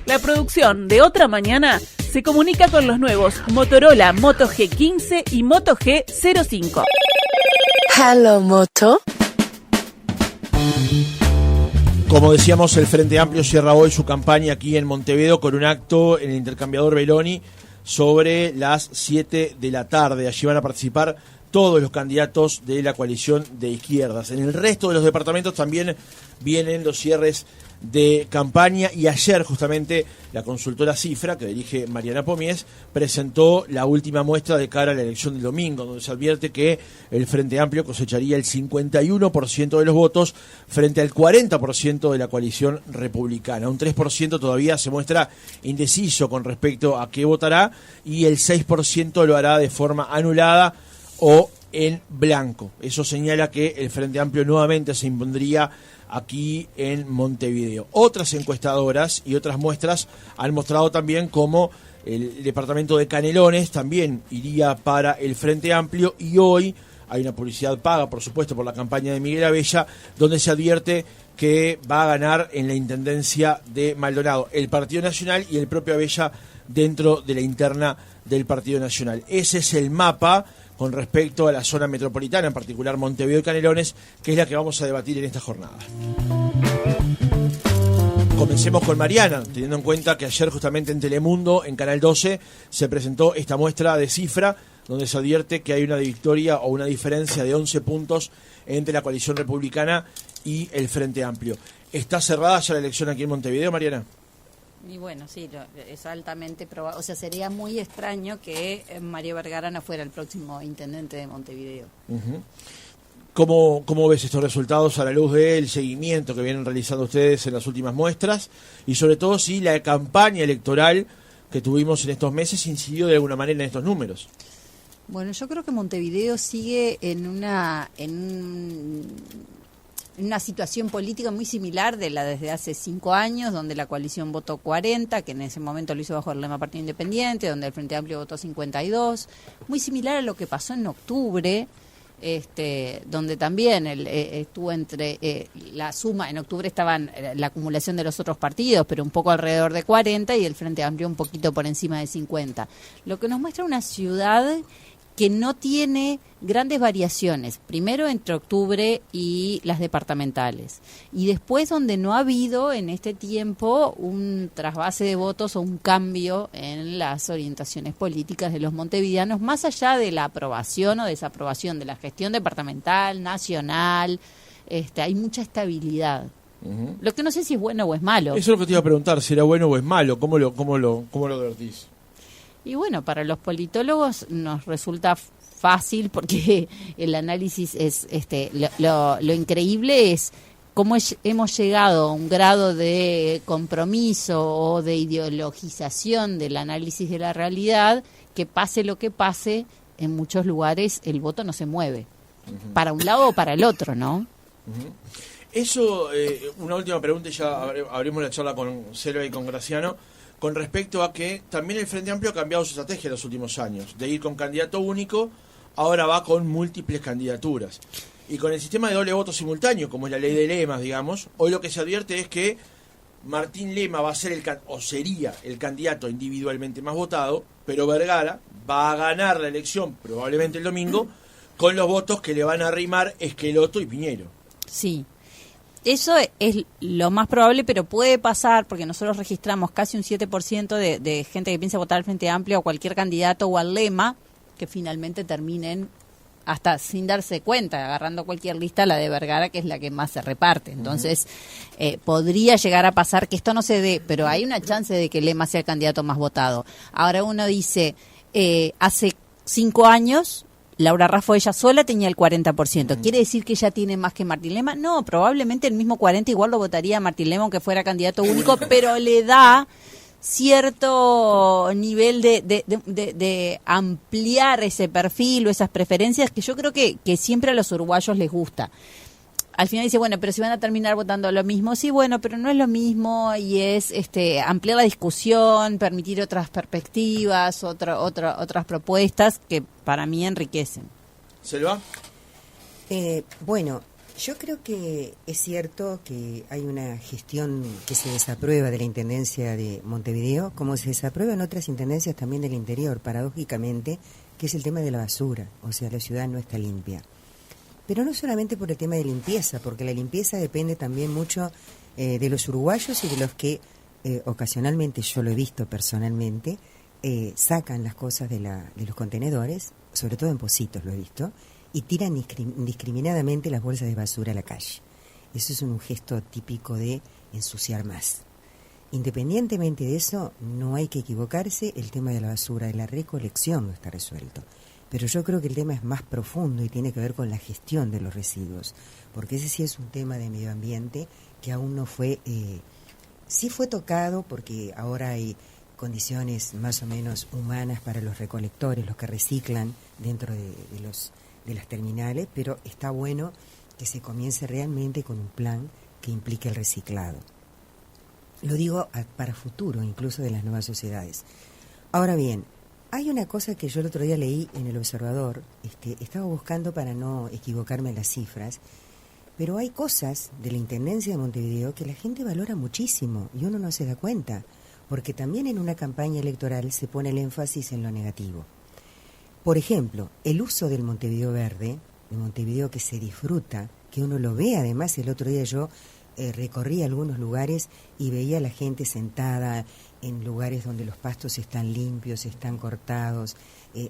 La producción de Otra Mañana se comunica con los nuevos Motorola Moto G15 y Moto G05. Hello, Moto. Como decíamos, el Frente Amplio cierra hoy su campaña aquí en Montevideo con un acto en el intercambiador Beloni sobre las 7 de la tarde. Allí van a participar todos los candidatos de la coalición de izquierdas. En el resto de los departamentos también vienen los cierres de campaña, y ayer justamente la consultora Cifra, que dirige Mariana Pomies, presentó la última muestra de cara a la elección del domingo, donde se advierte que el Frente Amplio cosecharía el 51% de los votos frente al 40% de la coalición republicana. Un 3% todavía se muestra indeciso con respecto a qué votará, y el 6% lo hará de forma anulada o en blanco. Eso señala que el Frente Amplio nuevamente se impondría aquí en Montevideo. Otras encuestadoras y otras muestras han mostrado también cómo el departamento de Canelones también iría para el Frente Amplio, y hoy hay una publicidad paga, por supuesto, por la campaña de Miguel Abella, donde se advierte que va a ganar en la intendencia de Maldonado el Partido Nacional y el propio Abella dentro de la interna del Partido Nacional. Ese es el mapa con respecto a la zona metropolitana, en particular Montevideo y Canelones, que es la que vamos a debatir en esta jornada. Comencemos con Mariana, teniendo en cuenta que ayer justamente en Telemundo, en Canal 12, se presentó esta muestra de Cifra, donde se advierte que hay una victoria o una diferencia de 11 puntos entre la coalición republicana y el Frente Amplio. ¿Está cerrada ya la elección aquí en Montevideo, Mariana? Y bueno, sí, es altamente probable. O sea, sería muy extraño que Mario Vergara no fuera el próximo intendente de Montevideo. Uh-huh. ¿Cómo ves estos resultados a la luz del seguimiento que vienen realizando ustedes en las últimas muestras? Y sobre todo si la campaña electoral que tuvimos en estos meses incidió de alguna manera en estos números. Bueno, yo creo que Montevideo sigue en una situación política muy similar de la desde hace 5 años, donde la coalición votó 40, que en ese momento lo hizo bajo el lema Partido Independiente, donde el Frente Amplio votó 52, muy similar a lo que pasó en octubre, donde también estuvo entre la suma, en octubre estaban la acumulación de los otros partidos, pero un poco alrededor de 40, y el Frente Amplio un poquito por encima de 50. Lo que nos muestra una ciudad que no tiene grandes variaciones, primero entre octubre y las departamentales, y después donde no ha habido en este tiempo un trasvase de votos o un cambio en las orientaciones políticas de los montevideanos, más allá de la aprobación o desaprobación de la gestión departamental, nacional. Hay mucha estabilidad. Uh-huh. Lo que no sé si es bueno o es malo. Eso es lo que te iba a preguntar, si era bueno o es malo, ¿cómo lo advertís? Y bueno, para los politólogos nos resulta fácil porque el análisis es lo increíble es cómo hemos llegado a un grado de compromiso o de ideologización del análisis de la realidad, que pase lo que pase, en muchos lugares el voto no se mueve, uh-huh, para un lado o para el otro, ¿no? Uh-huh. Eso, una última pregunta y ya abrimos la charla con Selva y con Graciano. Con respecto a que también el Frente Amplio ha cambiado su estrategia en los últimos años, de ir con candidato único, ahora va con múltiples candidaturas. Y con el sistema de doble voto simultáneo, como es la ley de lemas, digamos, hoy lo que se advierte es que Martín Lema va a ser sería el candidato individualmente más votado, pero Vergara va a ganar la elección, probablemente el domingo, con los votos que le van a arrimar Esqueloto y Piñero. Sí. Eso es lo más probable, pero puede pasar, porque nosotros registramos casi un 7% de gente que piensa votar al Frente Amplio o cualquier candidato o al Lema, que finalmente terminen, hasta sin darse cuenta, agarrando cualquier lista, la de Vergara, que es la que más se reparte. Entonces, podría llegar a pasar que esto no se dé, pero hay una chance de que Lema sea el candidato más votado. Ahora uno dice, hace 5 años... Laura Raffo ella sola tenía el 40%. ¿Quiere decir que ella tiene más que Martín Lema? No, probablemente el mismo 40 igual lo votaría Martín Lema aunque fuera candidato único, pero le da cierto nivel de ampliar ese perfil o esas preferencias que yo creo que siempre a los uruguayos les gusta. Al final dice, bueno, pero si van a terminar votando lo mismo, sí, bueno, pero no es lo mismo, y es ampliar la discusión, permitir otras perspectivas, otras propuestas que para mí enriquecen. ¿Selva? Bueno, Yo creo que es cierto que hay una gestión que se desaprueba de la Intendencia de Montevideo, como se desaprueba en otras intendencias también del interior, paradójicamente, que es el tema de la basura, o sea, la ciudad no está limpia. Pero no solamente por el tema de limpieza, porque la limpieza depende también mucho de los uruguayos y de los que ocasionalmente, yo lo he visto personalmente, sacan las cosas de los contenedores, sobre todo en Pocitos lo he visto, y tiran indiscriminadamente las bolsas de basura a la calle. Eso es un gesto típico de ensuciar más. Independientemente de eso, no hay que equivocarse, el tema de la basura, de la recolección no está resuelto. Pero yo creo que el tema es más profundo y tiene que ver con la gestión de los residuos, porque ese sí es un tema de medio ambiente que aún no fue, sí fue tocado porque ahora hay condiciones más o menos humanas para los recolectores, los que reciclan dentro de las terminales, pero está bueno que se comience realmente con un plan que implique el reciclado. Lo digo para futuro, incluso de las nuevas sociedades. Ahora bien, hay una cosa que yo el otro día leí en El Observador, estaba buscando para no equivocarme en las cifras, pero hay cosas de la Intendencia de Montevideo que la gente valora muchísimo y uno no se da cuenta, porque también en una campaña electoral se pone el énfasis en lo negativo. Por ejemplo, el uso del Montevideo verde, de Montevideo que se disfruta, que uno lo ve. Además, el otro día yo recorrí algunos lugares y veía a la gente sentada en lugares donde los pastos están limpios, están cortados.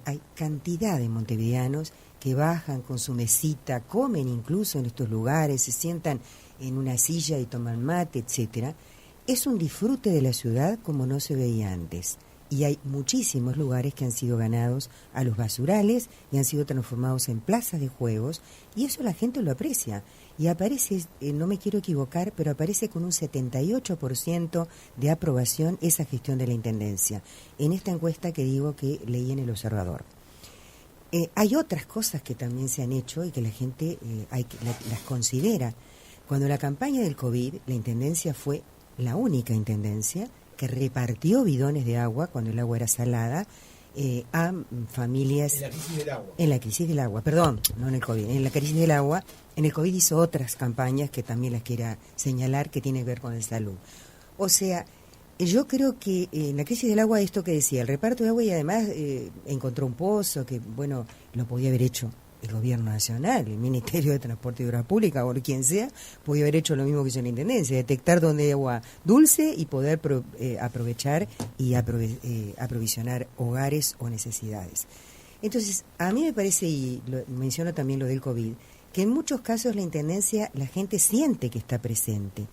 Hay cantidad de montevideanos que bajan con su mesita, comen incluso en estos lugares, se sientan en una silla y toman mate, etcétera. Es un disfrute de la ciudad como no se veía antes. Y hay muchísimos lugares que han sido ganados a los basurales y han sido transformados en plazas de juegos, y eso la gente lo aprecia. Y aparece, no me quiero equivocar, pero aparece con un 78% de aprobación esa gestión de la Intendencia, en esta encuesta que digo que leí en El Observador. Hay otras cosas que también se han hecho y que la gente las considera. Cuando la campaña del COVID, la Intendencia fue la única Intendencia que repartió bidones de agua, cuando el agua era salada, a familias... En la crisis del agua. En la crisis del agua, perdón, no en el COVID, en la crisis del agua. En el COVID hizo otras campañas que también las quiera señalar, que tienen que ver con la salud. O sea, yo creo que en la crisis del agua, esto que decía, el reparto de agua, y además encontró un pozo que, bueno, lo podía haber hecho el gobierno nacional, el Ministerio de Transporte y Obras Públicas o quien sea, podía haber hecho lo mismo que hizo la Intendencia, detectar dónde hay agua dulce y poder aprovechar y aprovisionar hogares o necesidades. Entonces, a mí me parece, y menciono también lo del COVID, que en muchos casos la Intendencia, la gente siente que está presente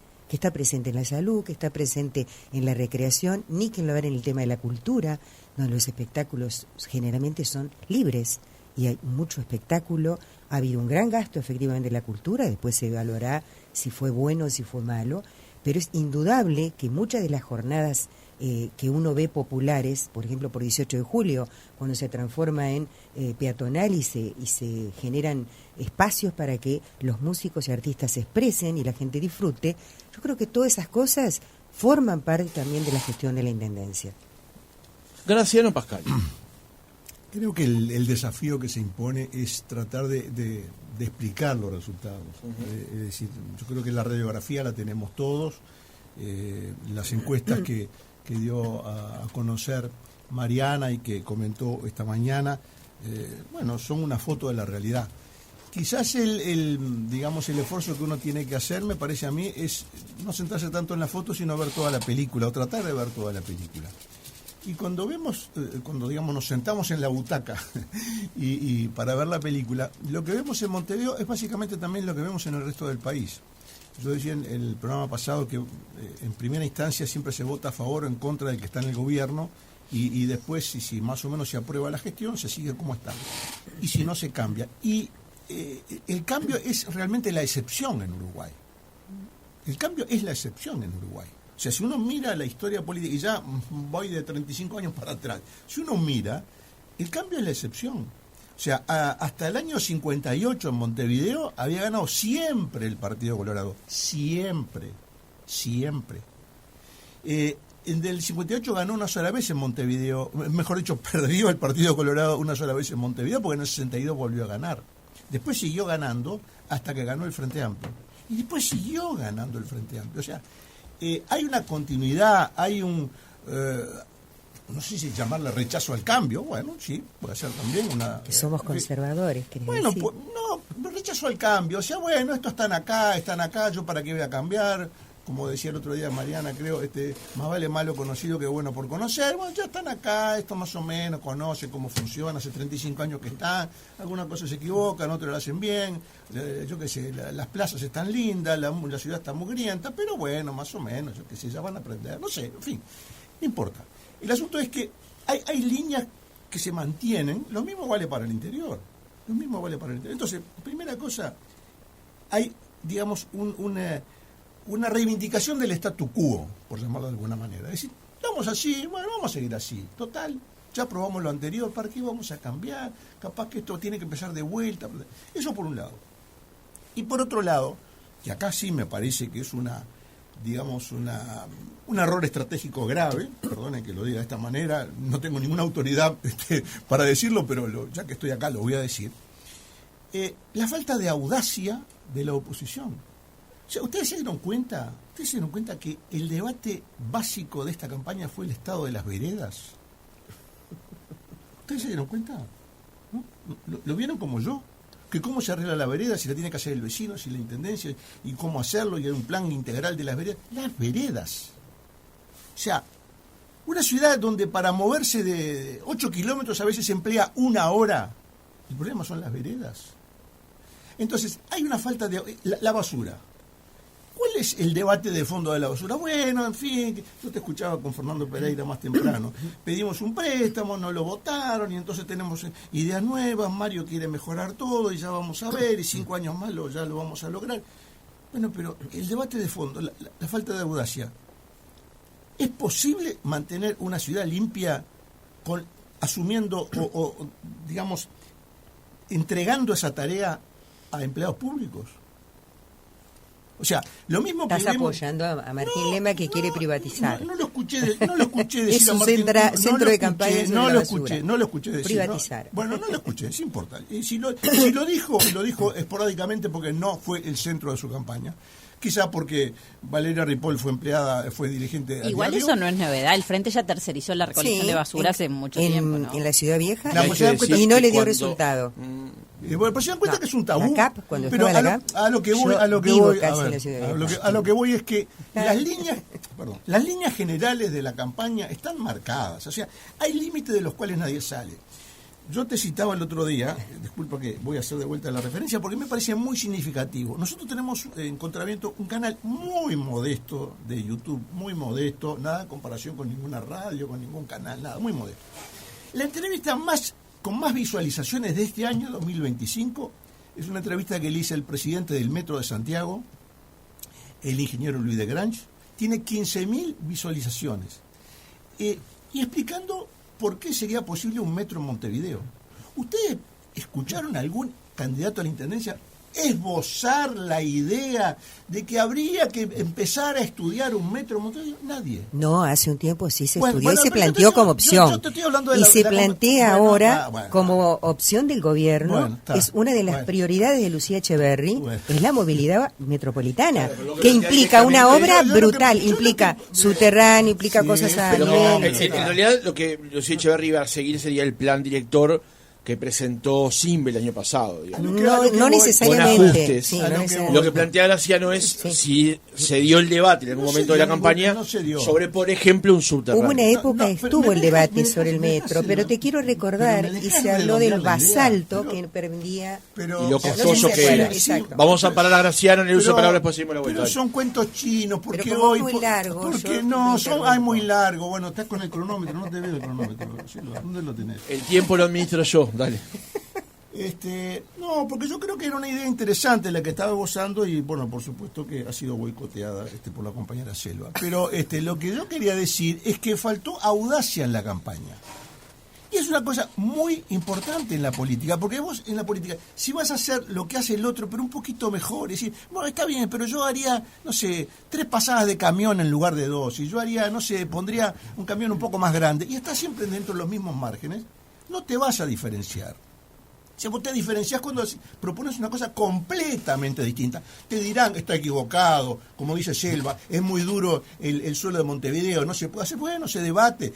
en la salud, que está presente en la recreación, ni que hablar en el tema de la cultura, donde los espectáculos generalmente son libres. Y hay mucho espectáculo, ha habido un gran gasto efectivamente en la cultura, después se evaluará si fue bueno o si fue malo, pero es indudable que muchas de las jornadas que uno ve populares, por ejemplo por 18 de julio, cuando se transforma en peatonal y se generan espacios para que los músicos y artistas se expresen y la gente disfrute, yo creo que todas esas cosas forman parte también de la gestión de la Intendencia. Graciano Pascal. Creo que el desafío que se impone es tratar de explicar los resultados. Es decir, yo creo que la radiografía la tenemos todos. Las encuestas que dio a conocer Mariana y que comentó esta mañana, bueno, son una foto de la realidad. Quizás digamos, el esfuerzo que uno tiene que hacer, me parece a mí, es no centrarse tanto en la foto, sino ver toda la película, o tratar de ver toda la película. Y cuando digamos nos sentamos en la butaca y para ver la película, lo que vemos en Montevideo es básicamente también lo que vemos en el resto del país. Yo decía en el programa pasado que en primera instancia siempre se vota a favor o en contra del que está en el gobierno, y después, si más o menos se aprueba la gestión, se sigue como está. Y si no, se cambia. Y el cambio es realmente la excepción en Uruguay. El cambio es la excepción en Uruguay. O sea, si uno mira la historia política, y ya voy de 35 años para atrás, si uno mira, el cambio es la excepción. O sea, hasta el año 58 en Montevideo había ganado siempre el Partido Colorado. Siempre. En el 58 ganó una sola vez en Montevideo, mejor dicho, perdió el Partido Colorado una sola vez en Montevideo, porque en el 62 volvió a ganar. Después siguió ganando hasta que ganó el Frente Amplio. Y después siguió ganando el Frente Amplio. O sea, hay una continuidad, hay un... no sé si llamarle rechazo al cambio, bueno, sí, puede ser también una... Que somos conservadores, querés bueno, decir. pues, no, rechazo al cambio, o sea, bueno, estos están acá, yo para qué voy a cambiar, como decía el otro día Mariana, creo, más vale malo conocido que bueno por conocer, bueno, ya están acá, esto más o menos, conocen cómo funciona, hace 35 años que están, algunas cosas se equivocan, otras lo hacen bien, yo qué sé, las plazas están lindas, la ciudad está mugrienta, pero bueno, más o menos, yo qué sé, ya van a aprender, no sé, en fin, no importa. El asunto es que hay líneas que se mantienen, lo mismo vale para el interior, Entonces, primera cosa, hay, digamos, una reivindicación del statu quo, por llamarlo de alguna manera. Es decir, estamos así, bueno, vamos a seguir así. Total, ya probamos lo anterior, ¿para qué vamos a cambiar? Capaz que esto tiene que empezar de vuelta. Eso por un lado. Y por otro lado, que acá sí me parece que es un error estratégico grave, perdonen que lo diga de esta manera, no tengo ninguna autoridad para decirlo, pero ya que estoy acá lo voy a decir. La falta de audacia de la oposición. O sea, ¿Ustedes se dieron cuenta que el debate básico de esta campaña fue el estado de las veredas? ¿Ustedes se dieron cuenta? ¿No? ¿Lo vieron como yo? Que cómo se arregla la vereda, si la tiene que hacer el vecino, si la intendencia, y cómo hacerlo, y hay un plan integral de las veredas. Las veredas. O sea, una ciudad donde para moverse de 8 kilómetros a veces se emplea 1 hora. El problema son las veredas. Entonces, hay una falta de... La basura. ¿Cuál es el debate de fondo de la basura? Bueno, en fin, yo te escuchaba con Fernando Pereira más temprano. Pedimos un préstamo, no lo votaron, y entonces tenemos ideas nuevas, Mario quiere mejorar todo, y ya vamos a ver, y 5 años más ya lo vamos a lograr. Bueno, pero el debate de fondo, la falta de audacia. ¿Es posible mantener una ciudad limpia asumiendo o, digamos, entregando esa tarea a empleados públicos? O sea, lo mismo que estás apoyando a Martín Lema que quiere privatizar. No lo escuché decir es a un Martín. centro de campaña sobre no la lo basura. escuché, no lo escuché decir. Privatizar. Bueno, no lo escuché, es importante. Y si lo dijo esporádicamente porque no fue el centro de su campaña. Quizá porque Valeria Ripoll fue dirigente de Igual Diario. eso no es novedad, el Frente ya tercerizó la recolección de basura hace mucho tiempo, ¿no? En la Ciudad Vieja, pues y no le dio resultado. Bueno, pero se dan cuenta que es un tabú. La CAP, cuando pero estaba la CAP, a lo que voy es que las líneas generales de la campaña están marcadas. O sea, hay límites de los cuales nadie sale. Yo te citaba el otro día, disculpa que voy a hacer de vuelta la referencia, porque me parecía muy significativo. Nosotros tenemos en Contraviento un canal muy modesto de YouTube, muy modesto, nada en comparación con ninguna radio, con ningún canal, nada, muy modesto. La entrevista con más visualizaciones de este año, 2025, es una entrevista que le hice al presidente del Metro de Santiago, el ingeniero Luis de Grange. Tiene 15.000 visualizaciones. Y explicando por qué sería posible un metro en Montevideo. ¿Ustedes escucharon a algún candidato a la intendencia esbozar la idea de que habría que empezar a estudiar un metro en Montevideo? Nadie. No, hace un tiempo sí se Bueno, estudió y se pero planteó como opción. yo te estoy hablando de y la- se de la- plantea bueno, ahora bueno. como opción del gobierno. Bueno, está. Es una de las Bueno. prioridades de Lucía Echeverry, Bueno. es la movilidad metropolitana, Claro, lo que que plantea implica una directamente- obra yo lo que- brutal, yo lo implica que- subterráneo, implica Sí, cosas a pero nivel... En realidad lo que Lucía Echeverri iba a seguir sería el plan director que presentó Simbe el año pasado, digamos. No necesariamente. Con ajustes. Sí, A no lo que necesariamente. Lo que plantea Graciano es Sí. si se dio el debate en algún No se momento de dio la campaña no se dio. sobre, por ejemplo, un subterráneo. Hubo una época No, que pero estuvo me el dejas- debate me sobre el dejas- metro, me pero dejas- te quiero recordar, pero me y dejas se habló del redondear la idea, basalto pero- que permitía... Pero, Y lo O sea, no costoso se que acuerdan, era. exacto. Vamos a parar a Graciano en el uso de palabras, después seguimos la vuelta. Pero son cuentos chinos, porque Pero como hoy... es muy largo, Porque yo no, me son interrumpo. muy largo. Bueno, estás con el cronómetro, no te veo el cronómetro. ¿Dónde lo tenés? El tiempo lo administro yo, dale. No, porque yo creo que era una idea interesante la que estaba gozando y, bueno, por supuesto que ha sido boicoteada por la compañera Selva. Pero lo que yo quería decir es que faltó audacia en la campaña. Y es una cosa muy importante en la política, porque vos en la política, si vas a hacer lo que hace el otro, pero un poquito mejor, es decir, bueno, está bien, pero yo haría, no sé, 3 pasadas de camión en lugar de 2, y yo haría, no sé, pondría un camión un poco más grande, y está siempre dentro de los mismos márgenes, no te vas a diferenciar. Si vos te diferenciás cuando propones una cosa completamente distinta, te dirán, está equivocado, como dice Selva, es muy duro el suelo de Montevideo, no se puede hacer, bueno, se debate.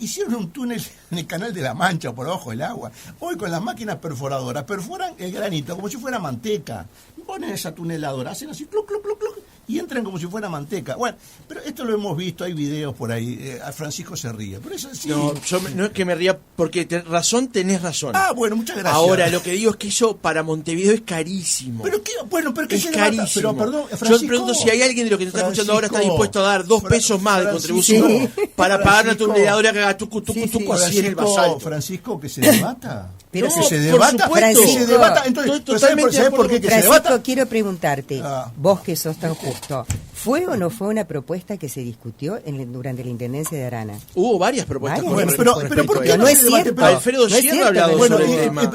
Hicieron un túnel en el Canal de la Mancha por abajo del agua. Hoy con las máquinas perforadoras perforan el granito como si fuera manteca. Ponen esa tuneladora, hacen así, cluc, cluc, cluc, cluc, y entran como si fuera manteca. Bueno, pero esto lo hemos visto, hay videos por ahí, Francisco se ríe. Pero eso sí. No, no es que me ría, porque tenés razón. Ah, bueno, muchas gracias. Ahora, lo que digo es que eso para Montevideo es carísimo. Pero qué, bueno, pero que es se carísimo. Pero perdón, Francisco, yo pregunto si hay alguien de los que nos está escuchando ahora está dispuesto a dar 2 pesos más de contribución para pagar una tuneladora que haga tucu así en el basalto. Francisco, que se debata. Pero que se debata, Francisco, que se debata. Entonces, ¿sabes por qué que se Francisco, debata? quiero preguntarte, vos que sos tan justo, ¿fue o no fue una propuesta que se discutió durante la intendencia de Arana? Hubo varias propuestas. Bueno, pero ¿por qué no es cierto? Alfredo Sierra ha hablado sobre el tema.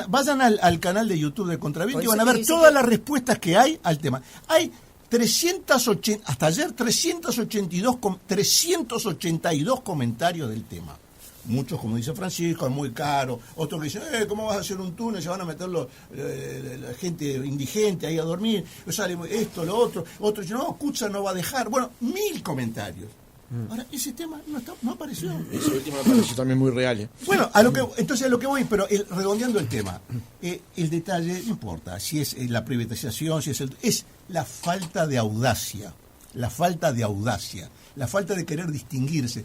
Vayan al canal de YouTube de Contraviento y van a ver dice todas las respuestas que hay al tema. Hay 380, hasta ayer 382 comentarios del tema. Muchos, como dice Francisco, es muy caro. Otros que dicen, ¿cómo vas a hacer un túnel? Se van a meter la gente indigente ahí a dormir. Sale esto, lo otro. Otros dicen, no, Kutza no va a dejar. Bueno, 1000 comentarios. Ahora, ese tema no apareció. Ese último me pareció también muy real. Bueno, entonces a lo que voy, pero redondeando el tema, el detalle no importa, si es la privatización, si es la falta de audacia, la falta de querer distinguirse,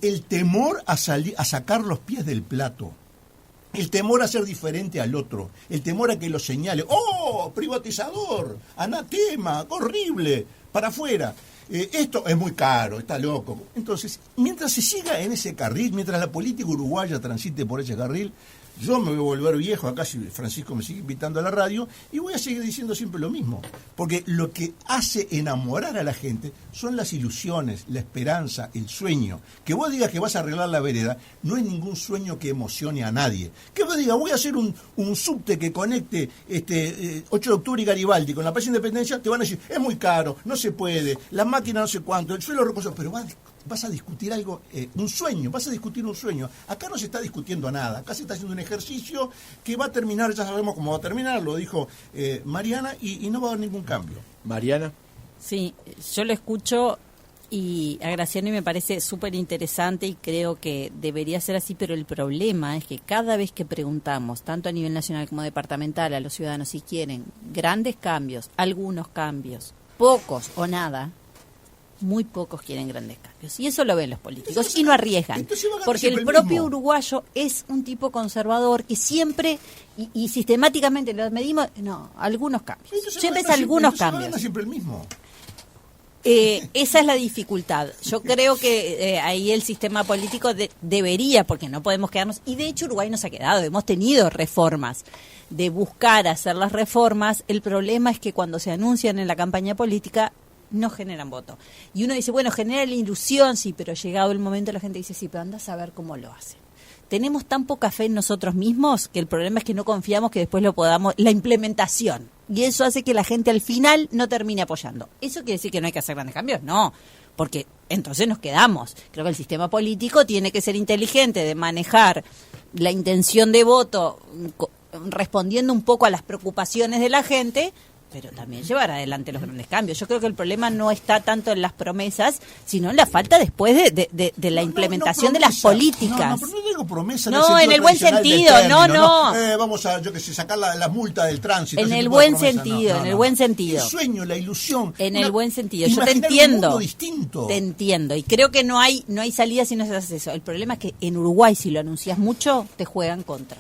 el temor a sacar los pies del plato. El temor a ser diferente al otro, el temor a que lo señale, ¡oh, privatizador, anatema, horrible, para afuera! Esto es muy caro, está loco. Entonces, mientras se siga en ese carril, mientras la política uruguaya transite por ese carril, yo me voy a volver viejo acá si Francisco me sigue invitando a la radio y voy a seguir diciendo siempre lo mismo. Porque lo que hace enamorar a la gente son las ilusiones, la esperanza, el sueño. Que vos digas que vas a arreglar la vereda no es ningún sueño que emocione a nadie. Que vos digas, voy a hacer un subte que conecte 8 de octubre y Garibaldi con la Plaza Independencia, te van a decir, es muy caro, no se puede, la máquina no sé cuánto, el suelo rocoso, pero vas a discutir algo, un sueño, vas a discutir un sueño. Acá no se está discutiendo nada, acá se está haciendo un ejercicio que va a terminar, ya sabemos cómo va a terminar, lo dijo Mariana, y no va a haber ningún cambio. Mariana. Sí, yo lo escucho y a Graciano y me parece súper interesante y creo que debería ser así, pero el problema es que cada vez que preguntamos, tanto a nivel nacional como departamental, a los ciudadanos si quieren grandes cambios, algunos cambios, pocos o nada, muy pocos quieren grandes cambios. Y eso lo ven los políticos y no arriesgan. Porque el propio uruguayo es un tipo conservador que siempre y sistemáticamente lo medimos, no, algunos cambios. Siempre es algunos cambios. Siempre el mismo. Esa es la dificultad. Yo creo que ahí el sistema político debería, porque no podemos quedarnos, y de hecho Uruguay nos ha quedado, hemos tenido reformas, de buscar hacer las reformas. El problema es que cuando se anuncian en la campaña política no generan voto. Y uno dice, bueno, genera la ilusión, sí, pero llegado el momento la gente dice, sí, pero anda a saber cómo lo hacen. Tenemos tan poca fe en nosotros mismos que el problema es que no confiamos que después lo podamos, la implementación. Y eso hace que la gente al final no termine apoyando. ¿Eso quiere decir que no hay que hacer grandes cambios? No, porque entonces nos quedamos. Creo que el sistema político tiene que ser inteligente de manejar la intención de voto respondiendo un poco a las preocupaciones de la gente, pero también llevar adelante los grandes cambios. Yo creo que el problema no está tanto en las promesas, sino en la falta después de la implementación de las políticas. No digo promesa. No, en el buen sentido, no. Vamos a, yo que sé, sacar la multa del tránsito. En el buen sentido, en el buen sentido. El sueño, la ilusión. En el buen sentido. Yo te entiendo. Un mundo distinto. Te entiendo. Y creo que no hay salida si no se hace eso. El problema es que en Uruguay, si lo anuncias mucho, te juegan contra.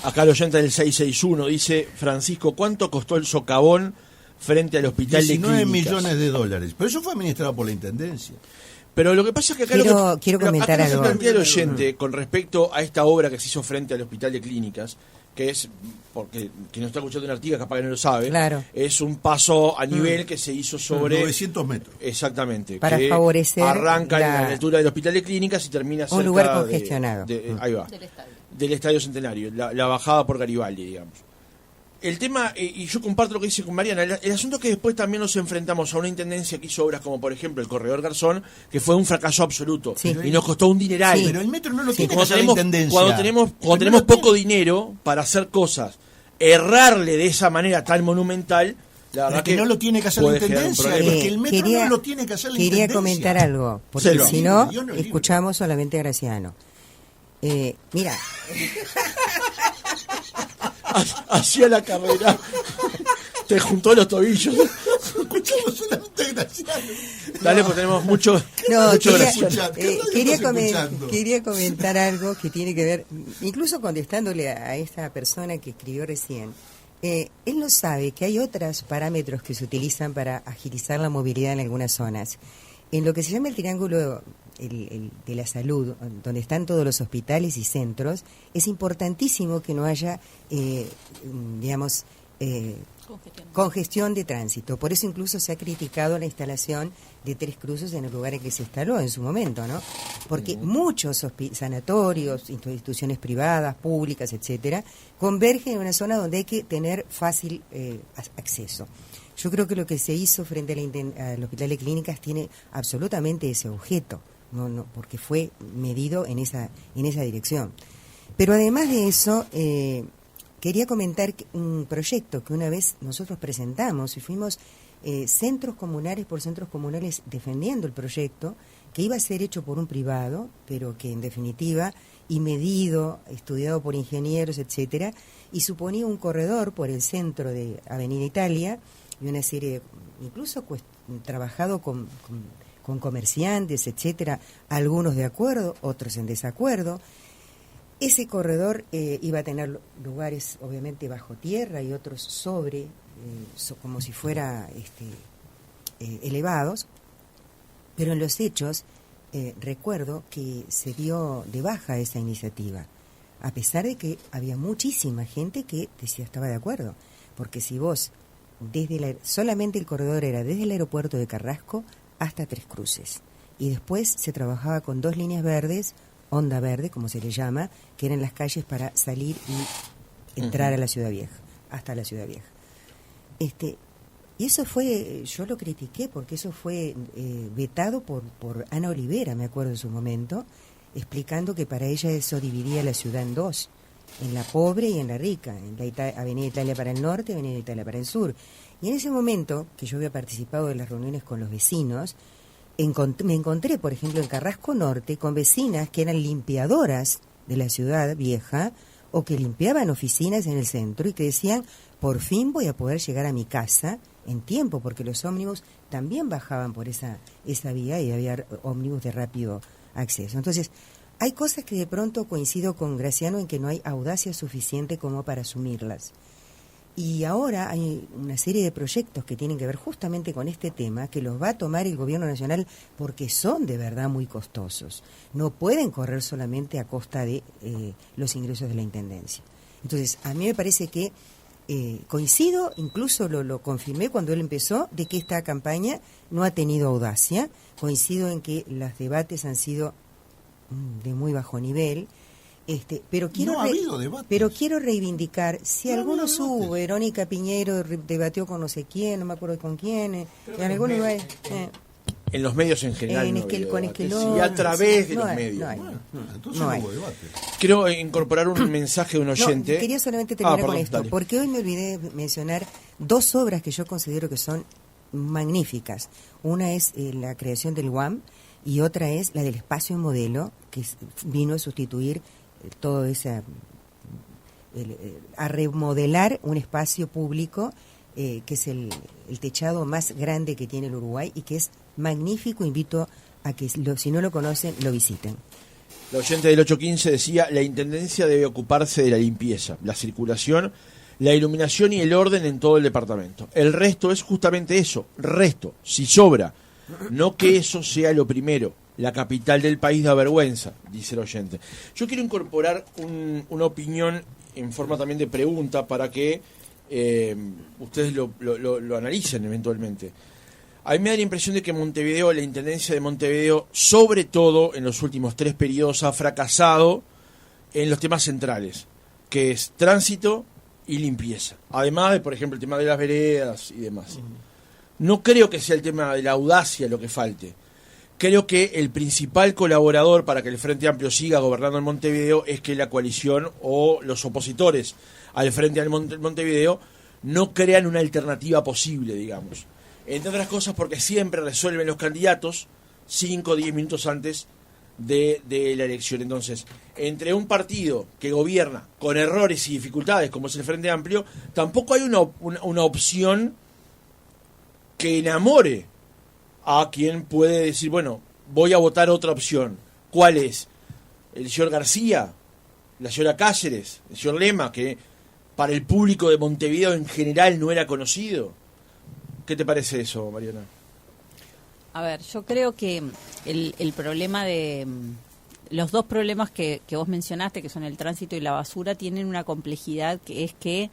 Acá el oyente del 661 dice, Francisco, ¿cuánto costó el socavón frente al hospital de Clínicas? 19 millones de dólares. Pero eso fue administrado por la Intendencia. Pero lo que pasa es que acá quiero comentar algo. Se plantea el oyente con respecto a esta obra que se hizo frente al hospital de Clínicas, que es, porque quien no está escuchando en Artigas capaz que no lo sabe, claro, es un paso a nivel que se hizo sobre 900 metros. Exactamente. Para que favorecer arranca en la altura del hospital de Clínicas y termina cerca un lugar congestionado. ahí va. Del Estadio Centenario, la bajada por Garibaldi, digamos. El tema, y yo comparto lo que dice con Mariana, el asunto es que después también nos enfrentamos a una intendencia que hizo obras como por ejemplo el Corredor Garzón, que fue un fracaso absoluto, Sí. y nos costó un dineral. Sí, pero el metro no lo tiene que Cuando hacer la tenemos, intendencia. cuando tenemos El metro poco tiene- dinero para hacer cosas, errarle de esa manera tan monumental, la verdad Pero que no lo tiene que hacer la puede generar un intendencia, problema. porque el metro no lo tiene que hacer la quería intendencia. comentar algo, porque Celo. si no, Dios no libre. escuchamos solamente a Graciano. Mira, Hacía la carrera, te juntó los tobillos. Escuchamos solamente Graciano. Dale, pues tenemos mucho, no, mucho quería, Graciano. Escuchando. quería comentar algo que tiene que ver, incluso contestándole a esta persona que escribió recién. Él no sabe que hay otros parámetros que se utilizan para agilizar la movilidad en algunas zonas. En lo que se llama el triángulo de la salud, donde están todos los hospitales y centros, es importantísimo que no haya, digamos, congestión de tránsito. Por eso incluso se ha criticado la instalación de 3 cruces en el lugar en que se instaló en su momento, ¿no? Porque muchos sanatorios, instituciones privadas, públicas, etcétera, convergen en una zona donde hay que tener fácil acceso. Yo creo que lo que se hizo frente al Hospital de Clínicas tiene absolutamente ese objeto, no, porque fue medido en esa dirección. Pero además de eso, quería comentar un proyecto que una vez nosotros presentamos y fuimos centros comunales por centros comunales defendiendo el proyecto, que iba a ser hecho por un privado, pero que en definitiva, y medido, estudiado por ingenieros, etcétera, y suponía un corredor por el centro de Avenida Italia, y una serie, incluso trabajado con comerciantes, etcétera, algunos de acuerdo, otros en desacuerdo. Ese corredor iba a tener lugares obviamente bajo tierra y otros sobre, como si fuera elevados, pero en los hechos recuerdo que se dio de baja esa iniciativa, a pesar de que había muchísima gente que decía estaba de acuerdo, porque si vos solamente el corredor era desde el aeropuerto de Carrasco hasta Tres Cruces, y después se trabajaba con 2 líneas verdes, onda verde, como se le llama, que eran las calles para salir y entrar a la Ciudad Vieja, hasta la Ciudad Vieja. Y eso fue, yo lo critiqué porque eso fue vetado por Ana Olivera, me acuerdo en su momento, explicando que para ella eso dividía la ciudad en 2, en la pobre y en la rica, en la Avenida Italia para el norte y Avenida Italia para el sur. Y en ese momento, que yo había participado de las reuniones con los vecinos, me encontré, por ejemplo, en Carrasco Norte con vecinas que eran limpiadoras de la ciudad vieja o que limpiaban oficinas en el centro y que decían, por fin voy a poder llegar a mi casa en tiempo, porque los ómnibus también bajaban por esa vía y había ómnibus de rápido acceso. Entonces, hay cosas que de pronto coincido con Graciano en que no hay audacia suficiente como para asumirlas. Y ahora hay una serie de proyectos que tienen que ver justamente con este tema, que los va a tomar el gobierno nacional porque son de verdad muy costosos. No pueden correr solamente a costa de los ingresos de la Intendencia. Entonces, a mí me parece que coincido, incluso lo confirmé cuando él empezó, de que esta campaña no ha tenido audacia. Coincido en que los debates han sido de muy bajo nivel. Pero quiero No ha habido debates. pero quiero reivindicar, si No ha algunos habido debates. hubo, Verónica Piñero debatió con no sé quién, no me acuerdo con quién, en algunos lugares, En los medios en general. no ha habido con debate. Esquelón, Sí, a través de no los hay, medios. no hay. Bueno, entonces No no hay. hubo debate. Quiero incorporar un mensaje de un oyente. No, quería solamente terminar perdón, con esto, dale. porque hoy me olvidé de mencionar 2 obras que yo considero que son magníficas. Una es la creación del UAM y otra es la del espacio en modelo, que vino a sustituir todo ese... a remodelar un espacio público que es el techado más grande que tiene el Uruguay y que es magnífico. Invito a que, si no lo conocen, lo visiten. La oyente del 815 decía, la Intendencia debe ocuparse de la limpieza, la circulación, la iluminación y el orden en todo el departamento. El resto es justamente eso, resto, si sobra. No que eso sea lo primero. La capital del país da vergüenza, dice el oyente. Yo quiero incorporar una opinión en forma también de pregunta para que ustedes lo analicen eventualmente. A mí me da la impresión de que Montevideo, la Intendencia de Montevideo, sobre todo en los últimos 3 periodos, ha fracasado en los temas centrales, que es tránsito, y limpieza. Además de, por ejemplo, el tema de las veredas y demás. No creo que sea el tema de la audacia lo que falte. Creo que el principal colaborador para que el Frente Amplio siga gobernando en Montevideo es que la coalición o los opositores al Frente al Montevideo no crean una alternativa posible, digamos. Entre otras cosas porque siempre resuelven los candidatos 5 o 10 minutos antes de la elección. Entonces, entre un partido que gobierna con errores y dificultades, como es el Frente Amplio, tampoco hay una opción que enamore a quien puede decir, bueno, voy a votar otra opción. ¿Cuál es? El señor García, la señora Cáceres, el señor Lema, que para el público de Montevideo en general no era conocido. ¿Qué te parece eso, Mariana? A ver, yo creo que el problema de... Los dos problemas que vos mencionaste, que son el tránsito y la basura, tienen una complejidad que es que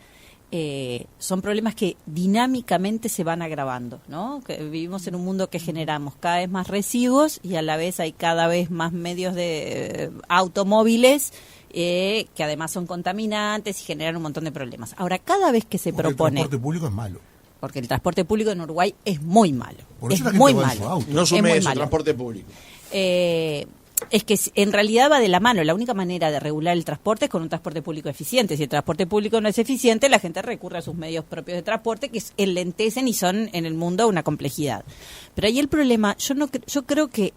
son problemas que dinámicamente se van agravando, ¿no? Que vivimos en un mundo que generamos cada vez más residuos y a la vez hay cada vez más medios de automóviles que además son contaminantes y generan un montón de problemas. Ahora, cada vez que se propone... El transporte público es malo. Porque el transporte público en Uruguay es muy malo. Por eso es muy malo. No sume eso, transporte público. Es que en realidad va de la mano. La única manera de regular el transporte es con un transporte público eficiente. Si el transporte público no es eficiente, la gente recurre a sus medios propios de transporte, que enlentecen y son en el mundo una complejidad. Pero ahí el problema, yo creo que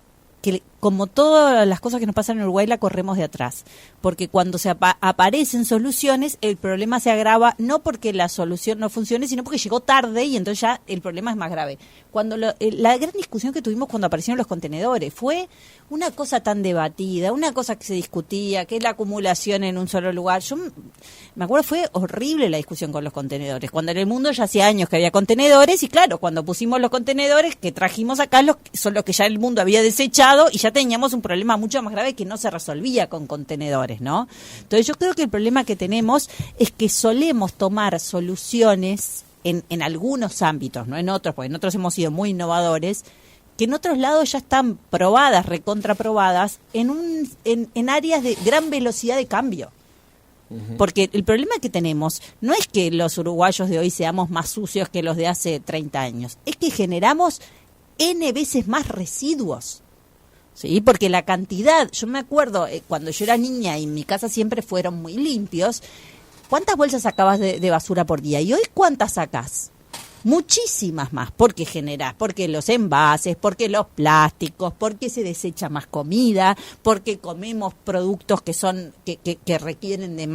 como todas las cosas que nos pasan en Uruguay la corremos de atrás, porque cuando se aparecen soluciones el problema se agrava, no porque la solución no funcione, sino porque llegó tarde y entonces ya el problema es más grave. Cuando la gran discusión que tuvimos cuando aparecieron los contenedores fue una cosa tan debatida, una cosa que se discutía, que es la acumulación en un solo lugar. Yo me acuerdo, fue horrible la discusión con los contenedores, cuando en el mundo ya hacía años que había contenedores y claro, cuando pusimos los contenedores que trajimos acá son los que ya el mundo había desechado y ya teníamos un problema mucho más grave que no se resolvía con contenedores, ¿no? Entonces yo creo que el problema que tenemos es que solemos tomar soluciones en algunos ámbitos, no en otros, porque en otros hemos sido muy innovadores, que en otros lados ya están probadas, recontraprobadas, en áreas de gran velocidad de cambio. Porque el problema que tenemos no es que los uruguayos de hoy seamos más sucios que los de hace 30 años, es que generamos N veces más residuos. Sí, porque la cantidad, yo me acuerdo cuando yo era niña y en mi casa siempre fueron muy limpios, ¿cuántas bolsas sacabas de basura por día? ¿Y hoy cuántas sacás? Muchísimas más, porque generás, porque los envases, porque los plásticos, porque se desecha más comida, porque comemos productos que requieren de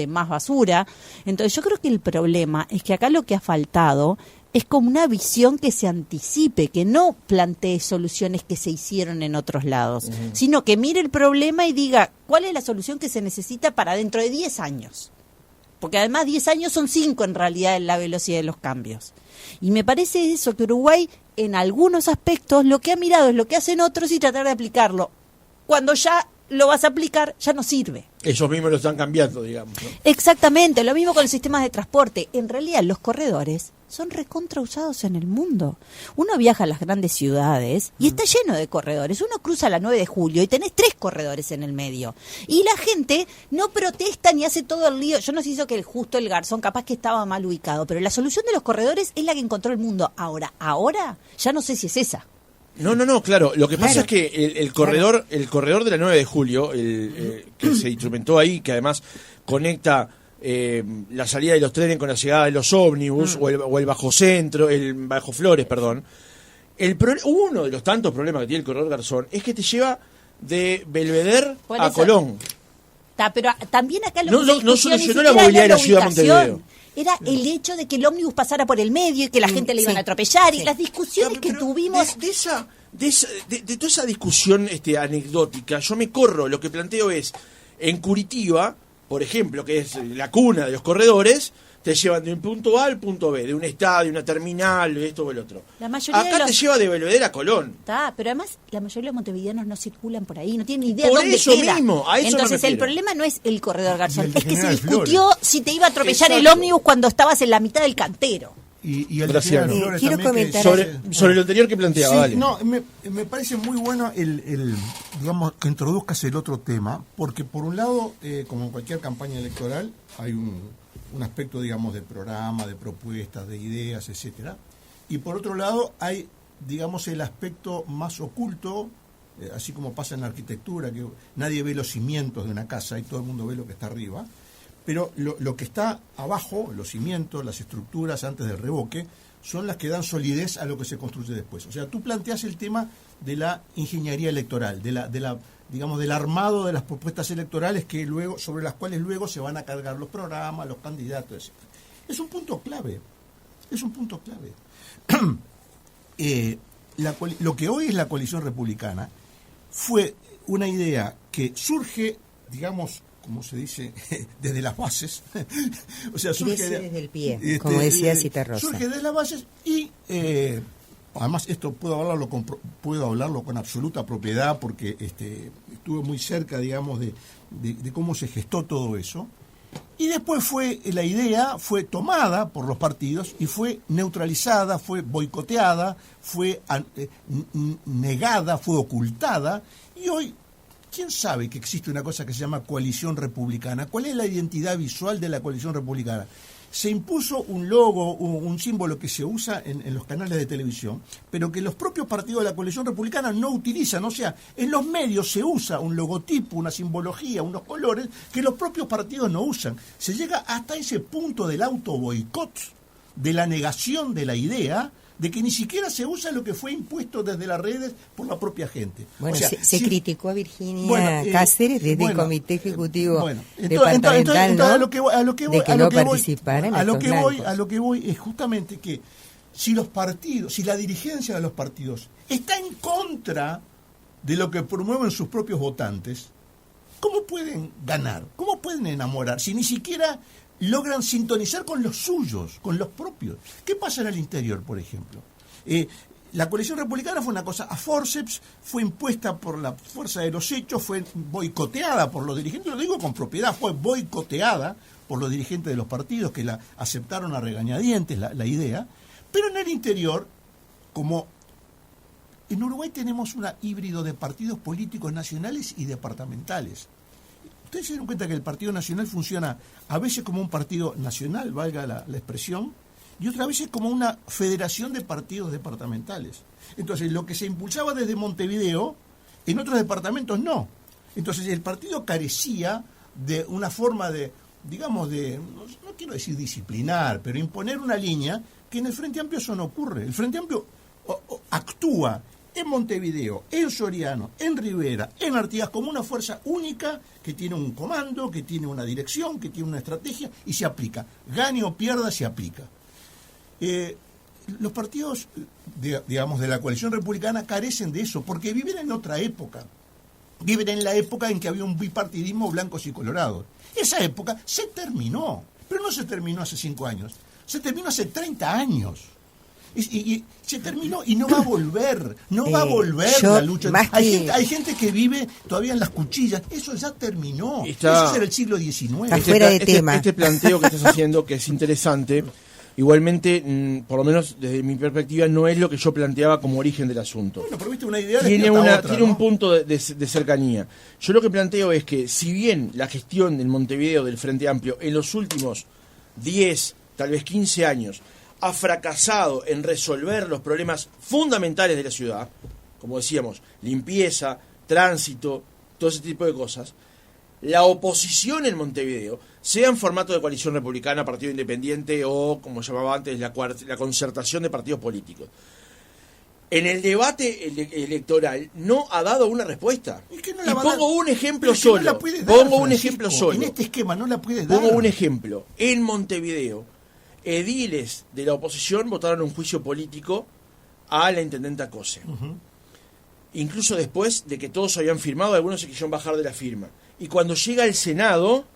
más basura. Entonces yo creo que el problema es que acá lo que ha faltado es como una visión que se anticipe, que no plantee soluciones que se hicieron en otros lados, sino que mire el problema y diga cuál es la solución que se necesita para dentro de 10 años. Porque además 10 años son 5 en realidad en la velocidad de los cambios. Y me parece eso, que Uruguay en algunos aspectos lo que ha mirado es lo que hacen otros y tratar de aplicarlo. Cuando ya lo vas a aplicar, ya no sirve. Ellos mismos lo están cambiando, digamos, ¿no? Exactamente, lo mismo con los sistemas de transporte. En realidad los corredores son recontrausados en el mundo. Uno viaja a las grandes ciudades y está lleno de corredores. Uno cruza la 9 de julio y tenés 3 corredores en el medio. Y la gente no protesta ni hace todo el lío. Yo no sé si hizo que justo el garzón capaz que estaba mal ubicado, pero la solución de los corredores es la que encontró el mundo. Ahora ya no sé si es esa. No, claro. Lo que pasa es que el corredor de la 9 de julio, que se instrumentó ahí, que además conecta la salida de los trenes con la llegada de los ómnibus, o el Bajo Centro, el Bajo Flores, perdón. Uno de los tantos problemas que tiene el corredor Garzón es que te lleva de Belvedere a Colón. Pero también acá lo que no solucionó la movilidad de la ciudad de Montevideo. Era el hecho de que el ómnibus pasara por el medio y que la gente le iban a atropellar y las discusiones que tuvimos. De toda esa discusión anecdótica, yo me corro. Lo que planteo es, en Curitiba, por ejemplo, que es la cuna de los corredores, te llevan de un punto A al punto B, de un estadio, una terminal, de esto o el otro. Acá te lleva de Belvedere a Colón. Pero además la mayoría de los montevideanos no circulan por ahí, no tienen ni idea por dónde eso queda. Mismo, a eso Entonces no el problema no es el corredor Garzón, es que se discutió Flores. si te iba a atropellar el ómnibus cuando estabas en la mitad del cantero. Y el Gracias, de Flores quiero también, comentar sobre lo anterior que planteaba, sí, dale. no, me parece muy bueno digamos, que introduzcas el otro tema, porque por un lado, como en cualquier campaña electoral, hay un aspecto, digamos, de programa, de propuestas, de ideas, etcétera. Y por otro lado hay, digamos, el aspecto más oculto, así como pasa en la arquitectura, que nadie ve los cimientos de una casa y todo el mundo ve lo que está arriba, pero lo que está abajo, los cimientos, las estructuras antes del revoque, son las que dan solidez a lo que se construye después. O sea, tú planteas el tema de la ingeniería electoral, digamos, del armado de las propuestas electorales que luego, sobre las cuales luego se van a cargar los programas, los candidatos, etc. Es un punto clave. Lo que hoy es la coalición republicana fue una idea que surge, digamos, como se dice, desde las bases. O sea, surge desde el pie, como decía Citarrosa. Surge desde las bases y además esto puedo hablarlo con absoluta propiedad porque estuve muy cerca, digamos, de cómo se gestó todo eso. Y después la idea fue tomada por los partidos y fue neutralizada, fue boicoteada, fue negada, fue ocultada. Y hoy, ¿quién sabe que existe una cosa que se llama coalición republicana? ¿Cuál es la identidad visual de la coalición republicana? Se impuso un logo, un símbolo que se usa en los canales de televisión, pero que los propios partidos de la coalición republicana no utilizan. O sea, en los medios se usa un logotipo, una simbología, unos colores que los propios partidos no usan. Se llega hasta ese punto del autoboicot, de la negación de la idea, de que ni siquiera se usa lo que fue impuesto desde las redes por la propia gente. Bueno, o sea, se criticó a Virginia Cáceres desde el Comité Ejecutivo Departamental, entonces, ¿no? a lo que voy, participara en a lo actos que voy es justamente que si los partidos, si la dirigencia de los partidos está en contra de lo que promueven sus propios votantes, ¿cómo pueden ganar? ¿Cómo pueden enamorar? Si ni siquiera logran sintonizar con los suyos, con los propios. ¿Qué pasa en el interior, por ejemplo? La coalición republicana fue una cosa a forceps, fue impuesta por la fuerza de los hechos, fue boicoteada por los dirigentes, lo digo con propiedad, fue boicoteada por los dirigentes de los partidos que la aceptaron a regañadientes la idea, pero en el interior, como en Uruguay tenemos un híbrido de partidos políticos nacionales y departamentales. Ustedes se dan cuenta que el Partido Nacional funciona a veces como un partido nacional, valga la expresión, y otras veces como una federación de partidos departamentales. Entonces, lo que se impulsaba desde Montevideo, en otros departamentos no. Entonces, el partido carecía de una forma de, digamos, no quiero decir disciplinar, pero imponer una línea que en el Frente Amplio eso no ocurre. El Frente Amplio actúa en Montevideo, en Soriano, en Rivera, en Artigas, como una fuerza única que tiene un comando, que tiene una dirección, que tiene una estrategia y se aplica. Gane o pierda, se aplica. Los partidos, digamos, de la coalición republicana carecen de eso porque viven en otra época. Viven en la época en que había un bipartidismo blancos y colorados. Esa época se terminó, pero no se terminó hace 5 años, se terminó hace 30 años. Y se terminó y no va a volver, va a volver la lucha. Hay gente que vive todavía en las cuchillas, eso ya terminó, eso era el siglo XIX. Está fuera de tema. Este planteo que estás haciendo, que es interesante, igualmente, por lo menos desde mi perspectiva, no es lo que yo planteaba como origen del asunto. Bueno, pero viste, una idea tiene un punto de cercanía. Yo lo que planteo es que, si bien la gestión del Montevideo del Frente Amplio en los últimos 10, tal vez 15 años, ha fracasado en resolver los problemas fundamentales de la ciudad, como decíamos, limpieza, tránsito, todo ese tipo de cosas, la oposición en Montevideo, sea en formato de coalición republicana, partido independiente o, como llamaba antes, la concertación de partidos políticos, en el debate electoral no ha dado una respuesta. Es que no y pongo un ejemplo solo. En este esquema no la puedes dar. Pongo un ejemplo. En Montevideo, ediles de la oposición votaron un juicio político a la intendenta Cose. Incluso después de que todos habían firmado, algunos se quisieron bajar de la firma. Y cuando llega el Senado,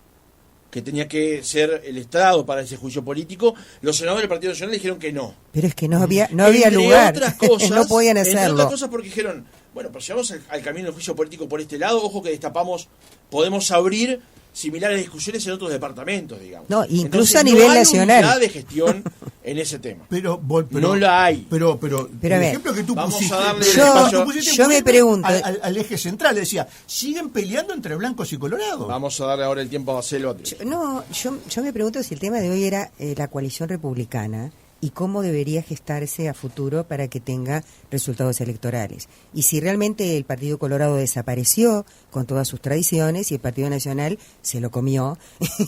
que tenía que ser el estrado para ese juicio político, los senadores del Partido Nacional dijeron que no. Pero es que no había lugar, otras cosas, no podían hacerlo. Entre otras cosas porque dijeron, bueno, pero si vamos al camino del juicio político por este lado, ojo que destapamos, podemos abrir similares discusiones en otros departamentos, digamos. No, incluso Entonces, a nivel no hay nacional. unidad de gestión en ese tema. Pero no la hay. Pero a el ver, ejemplo que tú vamos pusiste, a darle el espacio. tú pusiste Yo me pregunto- al eje central, decía, siguen peleando entre blancos y colorados. Vamos a darle ahora el tiempo a Bacelo. Yo me pregunto si el tema de hoy era la coalición republicana y cómo debería gestarse a futuro para que tenga resultados electorales. Y si realmente el Partido Colorado desapareció con todas sus tradiciones y el Partido Nacional se lo comió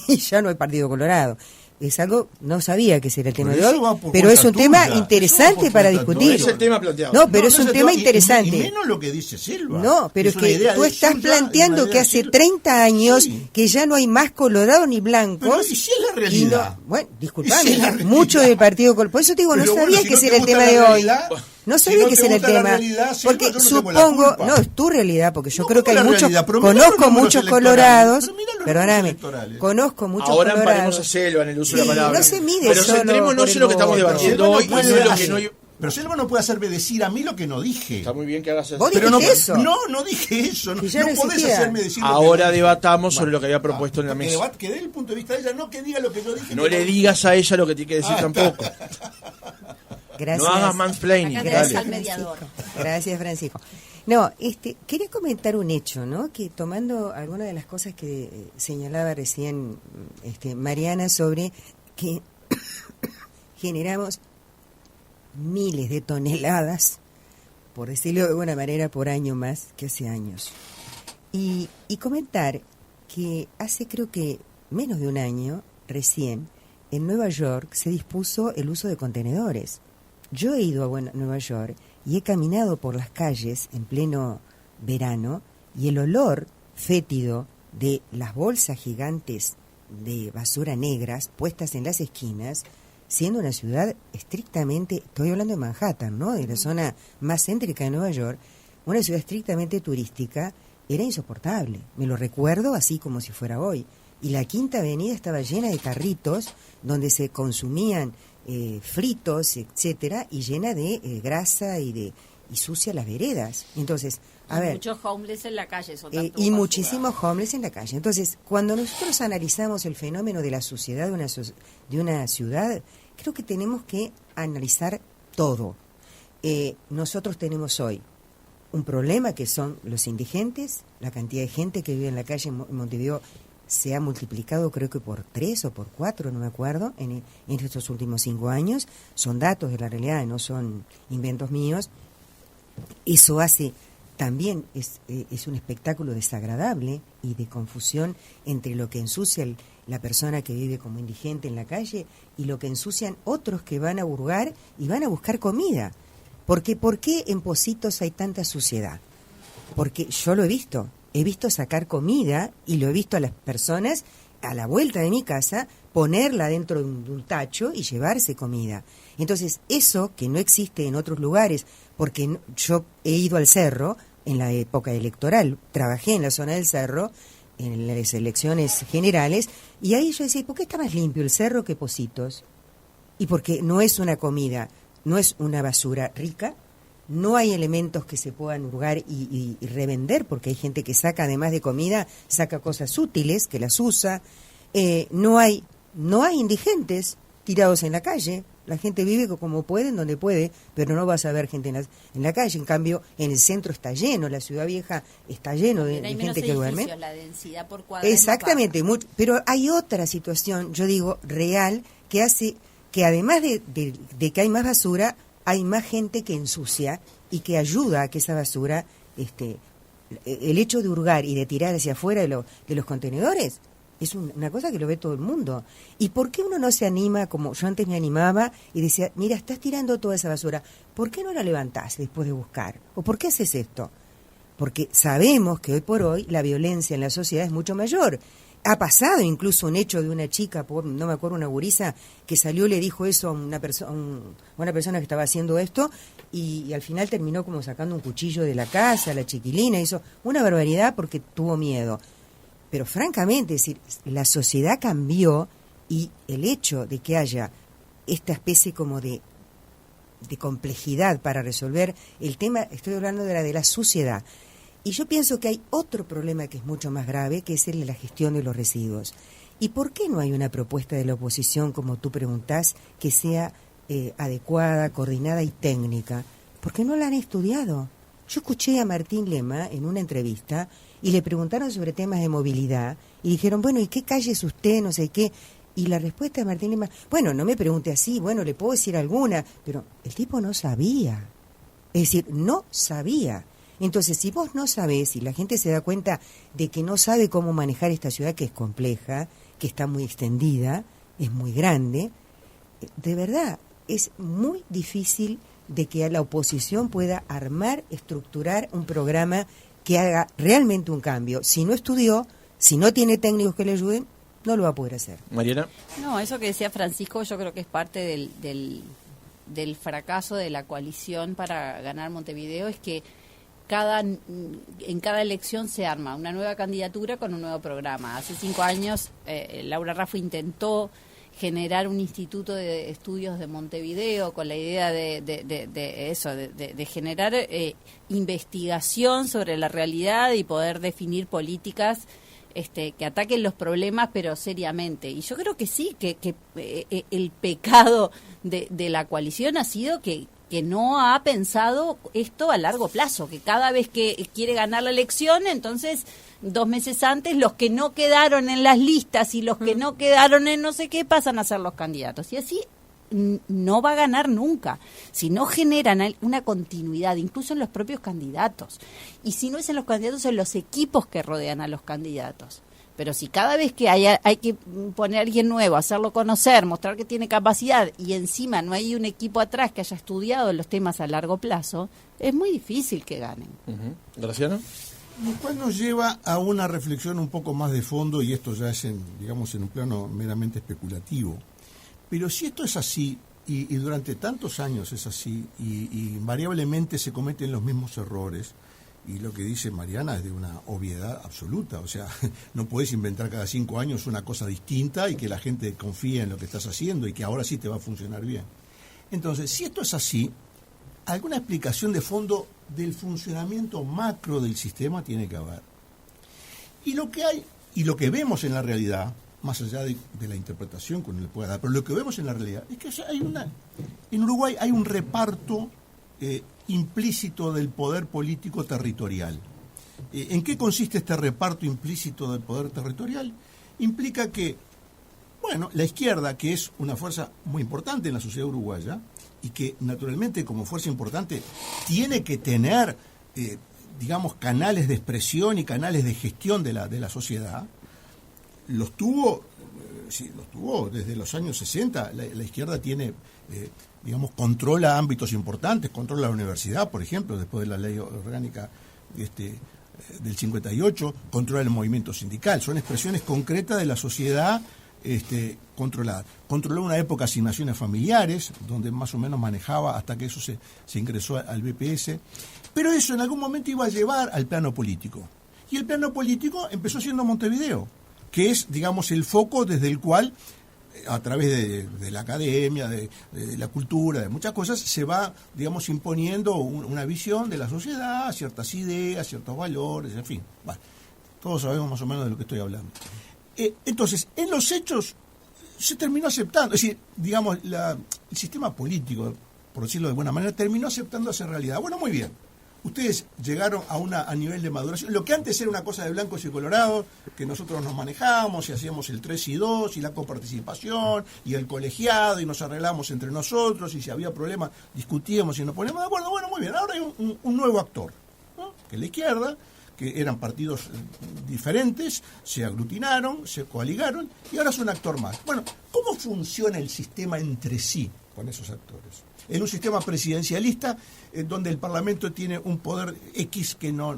y ya no hay Partido Colorado. Es algo, no sabía que ese era el tema de Pero hoy, eso va por pero es un cuenta tema tuya. Eso interesante va por para cuenta discutir. No es el tema planteado. No, pero es un se tema y interesante. menos lo que dice Silva. No, pero es una que idea tú de estás suya, planteando una idea que de hace Silva. 30 años Sí. que ya no hay más colorado ni blancos. Pero si es la y realidad. bueno, Y si disculpame, es la realidad. mucho del Partido Colorado. Por eso te digo, no Pero bueno, sabía si que no ese te era el gusta tema la de hoy. realidad, No si sabía no que te ese era el gusta la tema. realidad, Silva, Porque yo no tengo la supongo, culpa. no, es tu realidad, porque yo No, creo que ¿cómo hay la muchos, realidad? Pero mirá los conozco números muchos electorales. colorados, Pero mirá los números perdóname, electorales. conozco muchos Ahora colorados. paremos a Selva en el uso de Sí, la palabra. no se mide Pero solo centrémonos por en el lo que estamos voto. debatiendo Silva no hoy y no puede en lo que hacer- no... Pero Silva no puede hacerme decir a mí lo que no dije. Está muy bien que hagas eso. Vos Pero no, dijiste eso. no dije eso. No, Que ya no podés existía. hacerme decir lo que Ahora no dije. debatamos sobre lo que había propuesto en la mesa. Que dé el punto de vista de ella, no que diga lo que yo dije. No que le digas a ella lo que tiene que decir tampoco. Gracias. No hagas mansplaining. Acá Dale. tenés al mediador. Gracias, Francisco. No, quería comentar un hecho, ¿no? Que tomando algunas de las cosas que señalaba recién Mariana sobre que generamos miles de toneladas, por decirlo de alguna manera, por año más que hace años. Y comentar que hace creo que menos de un año, recién, en Nueva York se dispuso el uso de contenedores. Yo he ido a Nueva York y he caminado por las calles en pleno verano y el olor fétido de las bolsas gigantes de basura negras puestas en las esquinas, siendo una ciudad estrictamente, estoy hablando de Manhattan, ¿no?, de la zona más céntrica de Nueva York, una ciudad estrictamente turística, era insoportable. Me lo recuerdo así como si fuera hoy. Y la Quinta Avenida estaba llena de carritos donde se consumían fritos, etcétera, y llena de grasa y sucia las veredas. Entonces, a ver, Muchos homeless en la calle. Eso y basura. muchísimos homeless en la calle. Entonces, cuando nosotros analizamos el fenómeno de la suciedad de una ciudad, creo que tenemos que analizar todo. Nosotros tenemos hoy un problema que son los indigentes, la cantidad de gente que vive en la calle en Montevideo se ha multiplicado creo que por 3 o por 4, no me acuerdo, en estos últimos 5 años. Son datos de la realidad, no son inventos míos. Eso hace también, es un espectáculo desagradable y de confusión entre lo que ensucia la persona que vive como indigente en la calle y lo que ensucian otros que van a hurgar y van a buscar comida. Porque ¿por qué en Pocitos hay tanta suciedad? Porque yo lo he visto sacar comida y lo he visto a las personas a la vuelta de mi casa ponerla dentro de un tacho y llevarse comida. Entonces, eso que no existe en otros lugares, porque yo he ido al cerro en la época electoral, trabajé en la zona del cerro, en las elecciones generales, y ahí yo decía, ¿por qué está más limpio el cerro que Pocitos? Y porque no es una comida, no es una basura rica, no hay elementos que se puedan hurgar y revender, porque hay gente que saca, además de comida, saca cosas útiles, que las usa. No hay indigentes tirados en la calle. La gente vive como puede, en donde puede, pero no vas a ver gente en la calle. En cambio, en el centro está lleno, la ciudad vieja está lleno de gente que duerme. La densidad por cuadra es más Exactamente, pero hay otra situación, yo digo, real, que hace que además de que hay más basura, hay más gente que ensucia y que ayuda a que esa basura, el hecho de hurgar y de tirar hacia afuera de los contenedores, es una cosa que lo ve todo el mundo. ¿Y por qué uno no se anima, como yo antes me animaba y decía, mira, estás tirando toda esa basura, ¿por qué no la levantás después de buscar? ¿O por qué haces esto? Porque sabemos que hoy por hoy la violencia en la sociedad es mucho mayor. Ha pasado incluso un hecho de una chica, no me acuerdo, una gurisa, que salió y le dijo eso a una persona que estaba haciendo esto y al final terminó como sacando un cuchillo de la casa, la chiquilina, hizo una barbaridad porque tuvo miedo. Pero francamente, es decir, la sociedad cambió y el hecho de que haya esta especie como de complejidad para resolver el tema, estoy hablando de la suciedad, Y yo pienso que hay otro problema que es mucho más grave, que es el de la gestión de los residuos. ¿Y por qué no hay una propuesta de la oposición, como tú preguntás, que sea adecuada, coordinada y técnica? Porque no la han estudiado. Yo escuché a Martín Lema en una entrevista y le preguntaron sobre temas de movilidad y dijeron, bueno, ¿y qué calle es usted? No sé qué. Y la respuesta de Martín Lema, bueno, no me pregunte así, bueno, le puedo decir alguna, pero el tipo no sabía. Es decir, no sabía. Entonces, si vos no sabés y la gente se da cuenta de que no sabe cómo manejar esta ciudad que es compleja, que está muy extendida, es muy grande, de verdad, es muy difícil de que a la oposición pueda armar, estructurar un programa que haga realmente un cambio. Si no estudió, si no tiene técnicos que le ayuden, no lo va a poder hacer. Mariana. No, eso que decía Francisco, yo creo que es parte del fracaso de la coalición para ganar Montevideo, es que en cada elección se arma una nueva candidatura con un nuevo programa. Hace 5 años Laura Raffo intentó generar un instituto de estudios de Montevideo con la idea de generar investigación sobre la realidad y poder definir políticas que ataquen los problemas, pero seriamente. Y yo creo que sí, que el pecado de la coalición ha sido que no ha pensado esto a largo plazo, que cada vez que quiere ganar la elección, entonces 2 meses antes los que no quedaron en las listas y los que no quedaron en no sé qué pasan a ser los candidatos. Y así no va a ganar nunca, si no generan una continuidad, incluso en los propios candidatos. Y si no es en los candidatos, en los equipos que rodean a los candidatos. Pero si cada vez que hay que poner a alguien nuevo, hacerlo conocer, mostrar que tiene capacidad y encima no hay un equipo atrás que haya estudiado los temas a largo plazo, es muy difícil que ganen. Graciano. Lo cual nos lleva a una reflexión un poco más de fondo, y esto ya es en un plano meramente especulativo. Pero si esto es así, y durante tantos años es así, y invariablemente se cometen los mismos errores, y lo que dice Mariana es de una obviedad absoluta, o sea, no puedes inventar cada 5 años una cosa distinta y que la gente confíe en lo que estás haciendo y que ahora sí te va a funcionar bien. Entonces, si esto es así, alguna explicación de fondo del funcionamiento macro del sistema tiene que haber. Y lo que hay, y lo que vemos en la realidad, más allá de la interpretación que uno le pueda dar, pero lo que vemos en la realidad es que en Uruguay hay un reparto implícito del poder político territorial. ¿En qué consiste este reparto implícito del poder territorial? Implica que, bueno, la izquierda, que es una fuerza muy importante en la sociedad uruguaya, y que naturalmente como fuerza importante tiene que tener, canales de expresión y canales de gestión de la sociedad, los tuvo desde los años 60. La izquierda tiene, controla ámbitos importantes, controla la universidad, por ejemplo, después de la ley orgánica del 58, controla el movimiento sindical. Son expresiones concretas de la sociedad controlada. Controló una época asignaciones familiares, donde más o menos manejaba hasta que eso se ingresó al BPS. Pero eso en algún momento iba a llevar al plano político. Y el plano político empezó siendo Montevideo, que es, el foco desde el cual, a través de la academia, de la cultura, de muchas cosas, se va, imponiendo una visión de la sociedad, ciertas ideas, ciertos valores, en fin. Bueno, todos sabemos más o menos de lo que estoy hablando. Entonces, en los hechos se terminó aceptando, es decir, el sistema político, por decirlo de buena manera, terminó aceptando esa realidad. Bueno, muy bien. Ustedes llegaron a nivel de maduración. Lo que antes era una cosa de blancos y colorados, que nosotros nos manejamos y hacíamos el 3 y 2 y la coparticipación y el colegiado y nos arreglamos entre nosotros y si había problemas discutíamos y nos poníamos de acuerdo. Bueno, muy bien. Ahora hay un nuevo actor, ¿no? Que es la izquierda, que eran partidos diferentes, se aglutinaron, se coaligaron y ahora es un actor más. Bueno, ¿cómo funciona el sistema entre sí con esos actores? En un sistema presidencialista donde el Parlamento tiene un poder X que no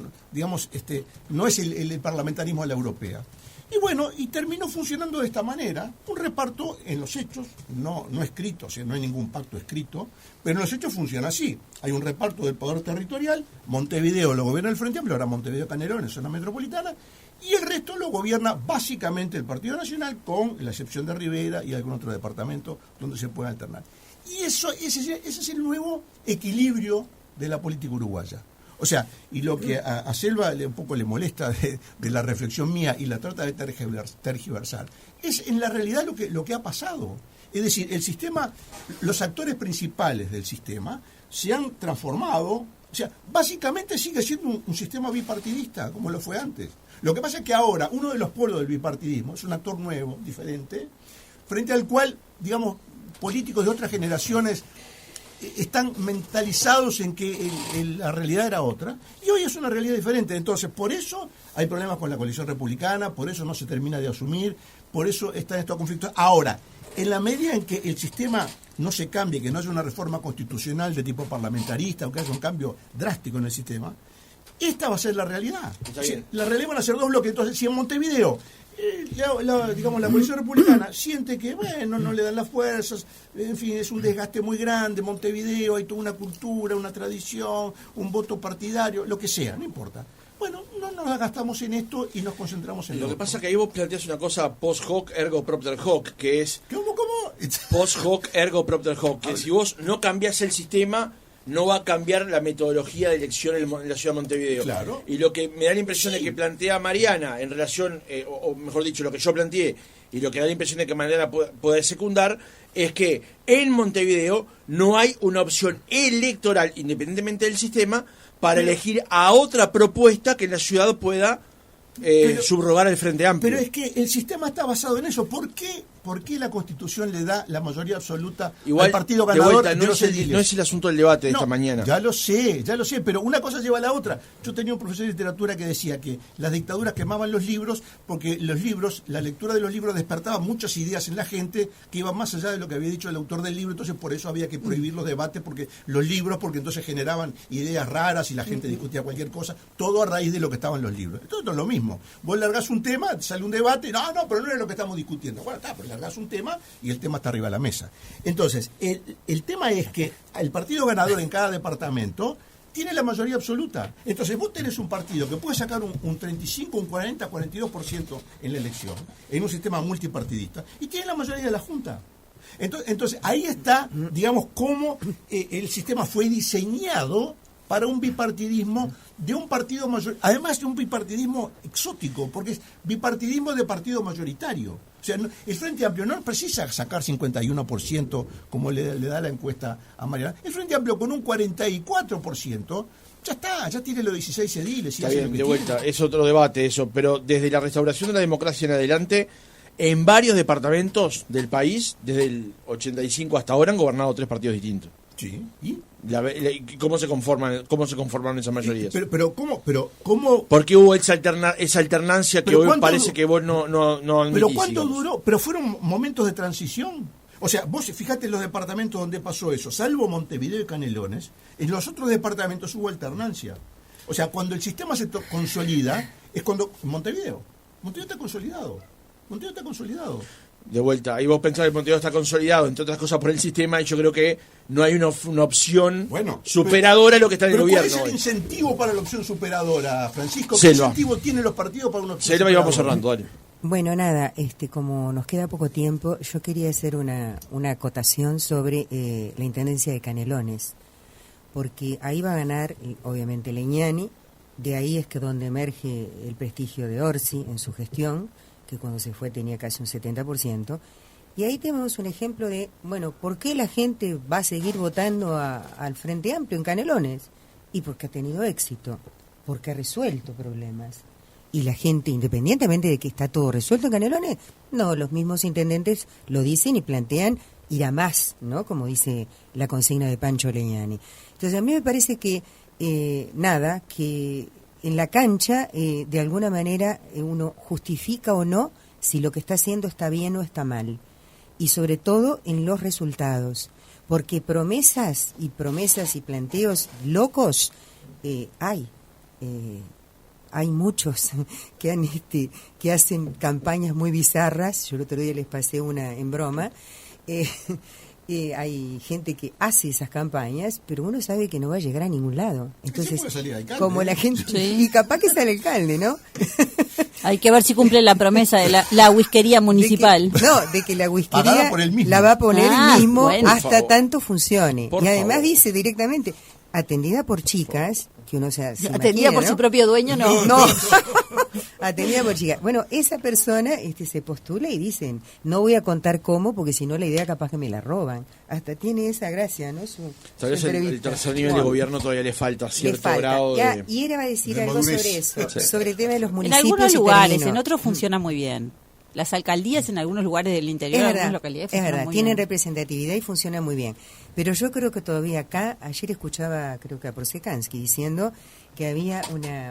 es el parlamentarismo a la europea. Y bueno, y terminó funcionando de esta manera, un reparto en los hechos, no escrito, o sea, no hay ningún pacto escrito, pero en los hechos funciona así. Hay un reparto del poder territorial, Montevideo lo gobierna el Frente Amplio, ahora Montevideo Canelones, zona metropolitana, y el resto lo gobierna básicamente el Partido Nacional, con la excepción de Rivera y algún otro departamento donde se pueda alternar. Y ese es el nuevo equilibrio de la política uruguaya. O sea, y lo que a Selva un poco le molesta de la reflexión mía y la trata de tergiversar, es en la realidad lo que ha pasado. Es decir, el sistema, los actores principales del sistema se han transformado, o sea, básicamente sigue siendo un sistema bipartidista, como lo fue antes. Lo que pasa es que ahora uno de los polos del bipartidismo es un actor nuevo, diferente, frente al cual, digamos, políticos de otras generaciones están mentalizados en que la realidad era otra, y hoy es una realidad diferente. Entonces, por eso hay problemas con la coalición republicana, por eso no se termina de asumir, por eso están estos conflictos. Ahora, en la medida en que el sistema no se cambie, que no haya una reforma constitucional de tipo parlamentarista, o que haya un cambio drástico en el sistema, esta va a ser la realidad. O sea, la realidad van a ser dos bloques. Entonces, si en Montevideo digamos, la coalición republicana siente que, bueno, no le dan las fuerzas, en fin, es un desgaste muy grande, Montevideo, hay toda una cultura, una tradición, un voto partidario, lo que sea, no importa. Bueno, no nos gastamos en esto y nos concentramos en lo que pasa es que ahí vos planteás una cosa post hoc ergo propter hoc, que es ¿Cómo? post hoc ergo propter hoc, que si vos no cambiás el sistema, no va a cambiar la metodología de elección en la ciudad de Montevideo. Claro. Y lo que me da la impresión de que plantea Mariana en relación, o mejor dicho, lo que yo planteé, y lo que da la impresión de que Mariana puede secundar, es que en Montevideo no hay una opción electoral, independientemente del sistema, para elegir a otra propuesta que la ciudad pueda subrogar el Frente Amplio. Pero es que el sistema está basado en eso. ¿Por qué la Constitución le da la mayoría absoluta al partido ganador de los ediles? No es el asunto del debate de esta mañana. Ya lo sé, pero una cosa lleva a la otra. Yo tenía un profesor de literatura que decía que las dictaduras quemaban los libros porque los libros, la lectura de los libros despertaba muchas ideas en la gente que iban más allá de lo que había dicho el autor del libro, entonces por eso había que prohibir los debates, porque entonces generaban ideas raras y la gente discutía cualquier cosa, todo a raíz de lo que estaban los libros. Entonces es lo mismo. Vos largás un tema, sale un debate, no, pero no es lo que estamos discutiendo. Bueno, está, pero largás un tema y el tema está arriba de la mesa. Entonces, el tema es que el partido ganador en cada departamento tiene la mayoría absoluta. Entonces, vos tenés un partido que puede sacar un 35, un 40, 42% en la elección, en un sistema multipartidista, y tiene la mayoría de la Junta. Entonces ahí está, digamos, cómo el sistema fue diseñado para un bipartidismo de un partido mayor, además de un bipartidismo exótico, porque es bipartidismo de partido mayoritario. O sea, el Frente Amplio no precisa sacar 51% como le da la encuesta a Mariana. El Frente Amplio con un 44% ya está, ya tiene los 16 ediles. Está bien, de vuelta, es otro debate eso, pero desde la restauración de la democracia en adelante, en varios departamentos del país, desde el 85 hasta ahora, han gobernado 3 partidos distintos. Sí, ¿y? ¿Cómo se conforman esas mayorías? Pero ¿cómo? ¿Por qué hubo esa alternancia que hoy parece que vos no admitís? ¿Pero cuánto duró? ¿Pero fueron momentos de transición? O sea, vos fíjate en los departamentos donde pasó eso, salvo Montevideo y Canelones, en los otros departamentos hubo alternancia. O sea, cuando el sistema se consolida, es cuando... Montevideo está consolidado. De vuelta, ahí vos pensás que Montevideo está consolidado, entre otras cosas por el sistema, y yo creo que no hay una opción superadora a lo que está en el gobierno. ¿Cuál es el incentivo para la opción superadora, Francisco? ¿Qué Selva. incentivo tienen los partidos para una opción Selva, superadora? y vamos cerrando, dale. Bueno, nada, como nos queda poco tiempo, yo quería hacer una acotación sobre la intendencia de Canelones, porque ahí va a ganar, obviamente, Leñani, de ahí es que donde emerge el prestigio de Orsi en su gestión, que cuando se fue tenía casi un 70%, y ahí tenemos un ejemplo de, bueno, ¿por qué la gente va a seguir votando al Frente Amplio en Canelones? Y porque ha tenido éxito, porque ha resuelto problemas. Y la gente, independientemente de que está todo resuelto en Canelones, no, los mismos intendentes lo dicen y plantean ir a más, ¿no? Como dice la consigna de Pancho Leñani. Entonces a mí me parece que, que en la cancha, de alguna manera, uno justifica o no si lo que está haciendo está bien o está mal. Y sobre todo en los resultados. Porque promesas y planteos locos hay. Hay muchos que hacen campañas muy bizarras. Yo el otro día les pasé una en broma. Hay gente que hace esas campañas, pero uno sabe que no va a llegar a ningún lado. Entonces, como la gente, y capaz que sale alcalde, ¿no? Hay que ver si cumple la promesa de la whiskería municipal. De que la whiskería la va a poner el mismo hasta tanto funcione. Y además dice directamente, atendida por chicas que uno se atendía imagina, por ¿no? su propio dueño, no. No, atendida por chica. Bueno, esa persona se postula y dicen, no voy a contar cómo, porque si no la idea capaz que me la roban. Hasta tiene esa gracia, ¿no? Tal vez el tercer nivel de gobierno todavía le falta cierto grado de... Y él va a decir de algo madurez. sobre eso, Sí. sobre el tema de los En municipios. algunos y lugares, termino. en otros funciona muy bien. Las alcaldías en algunos lugares del interior, Es en verdad, algunas localidades es funcionan verdad, muy tienen bien. representatividad y funciona muy bien. Pero yo creo que todavía acá, ayer escuchaba, creo que a Prosekansky diciendo que había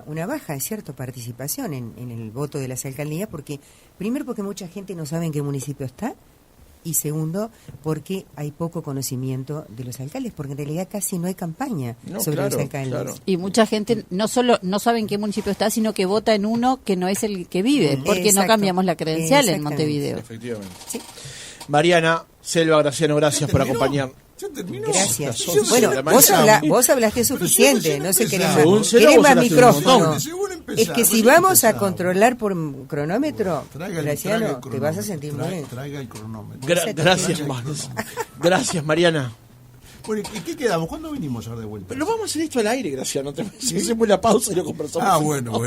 una baja, es cierto, participación en el voto de las alcaldías, porque primero porque mucha gente no sabe en qué municipio está, y segundo porque hay poco conocimiento de los alcaldes, porque en realidad casi no hay campaña No, sobre claro, los alcaldes. claro. Y mucha gente no solo no sabe en qué municipio está, sino que vota en uno que no es el que vive, porque no Exacto, cambiamos la credencial en exactamente. Montevideo. Efectivamente. Sí. Mariana, Selva Graciano, gracias por terminó? acompañar. ¿Ya terminó? Gracias. Las 11 Bueno, de la vos, mañana. vos hablaste suficiente, no sé, querés más, Según Celo, querés vos más hablaste un micrófono. montón. Según Es empezar, que si recién vamos a empezamos. controlar por cronómetro, Traiga el Graciano, te vas a cronómetro, sentir muy bien. Traiga el cronómetro. Gracias, Gracias, Mariana. Bueno, ¿y qué quedamos? ¿Cuándo venimos ahora de vuelta? Pero vamos a hacer esto al aire, Graciano. Si hacemos la pausa y lo conversamos. Ah, bueno.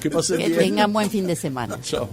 Que pasen Que bien. tengan buen fin de semana. Chao.